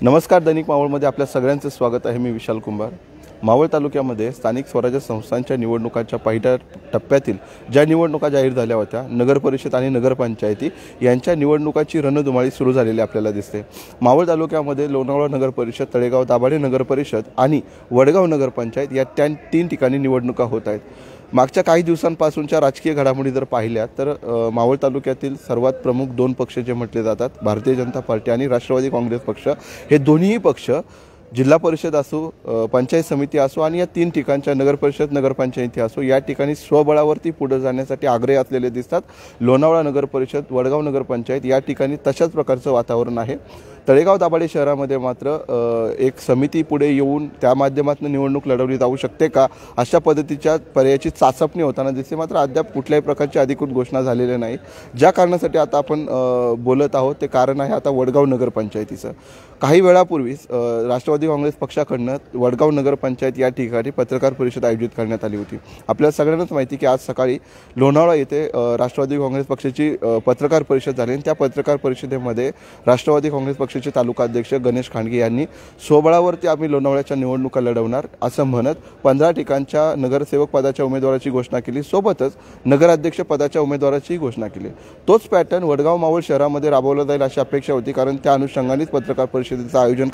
नमस्कार, दैनिक मावळमध्ये आपल्या सगळ्यांचं स्वागत आहे। मी विशाल कुंभार। मावळ तालुक्यामध्ये स्थानिक स्वराज्य संस्थांच्या निवडणुकांच्या पहिल्या टप्प्यातील ज्या निवडणुका जाहीर झाल्या होत्या, नगर परिषद आणि नगरपंचायती यांच्या निवडणुकाची रणधुमाळी सुरू झालेली आपल्याला दिसते। मावळ तालुक्यामध्ये लोणावळा नगर परिषद, तळेगाव दाभाडे नगर परिषद आणि वडगाव नगरपंचायत या तीन ठिकाणी निवडणुका होत आहेत। मागच्या काही दिवसांपासूनच्या राजकीय घडामोडी जर पाहिल्या तर मावळ तालुक्यातील सर्वात प्रमुख दोन पक्ष जे म्हटले जातात, भारतीय जनता पार्टी आणि राष्ट्रवादी काँग्रेस पक्ष, हे दोन्ही पक्ष जिल्हा परिषद असो, पंचायत समिती असो आणि या तीन ठिकाणच्या नगर परिषद नगरपंचायती असो, या ठिकाणी स्वबळावरती पुढे जाण्यासाठी आग्रही असलेले दिसतात। लोणावळा नगर परिषद, वडगाव नगरपंचायत या ठिकाणी तशाच प्रकारचं वातावरण आहे। तळेगाव दाभाडे शहरामध्ये मात्र एक समिती पुढे येऊन त्या माध्यमातून निवडणूक लढवली जाऊ शकते का, अशा पद्धतीच्या पर्यायाची चाचपणी होताना दिसते। मात्र अद्याप कुठल्याही प्रकारची अधिकृत घोषणा झालेली नाही। ज्या कारणासाठी आता आपण बोलत आहोत ते कारण आहे आता वडगाव नगरपंचायतीचं। काही वेळापूर्वीच राष्ट्रवादी काँग्रेस पक्षाकडून वडगाव नगरपंचायत या ठिकाणी पत्रकार परिषद आयोजित करण्यात आली होती। आपल्याला सगळ्यांनाच माहिती की आज सकाळी लोणावळा येथे राष्ट्रवादी काँग्रेस पक्षाची पत्रकार परिषद झाली। त्या पत्रकार परिषदेमध्ये राष्ट्रवादी काँग्रेस पक्षाचे तालुका अध्यक्ष गणेश खांडगे यांनी स्वबळावरती आम्ही लोणावळ्याच्या निवडणुका लढवणार असं म्हणत 15 ठिकाणच्या नगरसेवक पदाच्या उमेदवाराची घोषणा केली, सोबतच नगराध्यक्ष पदाच्या उमेदवाराची घोषणा केली। तोच पॅटर्न वडगाव मावळ शहरामध्ये राबवला जाईल अशी अपेक्षा होती, कारण त्या अनुषंगानेच पत्रकार परिषदेचं आयोजन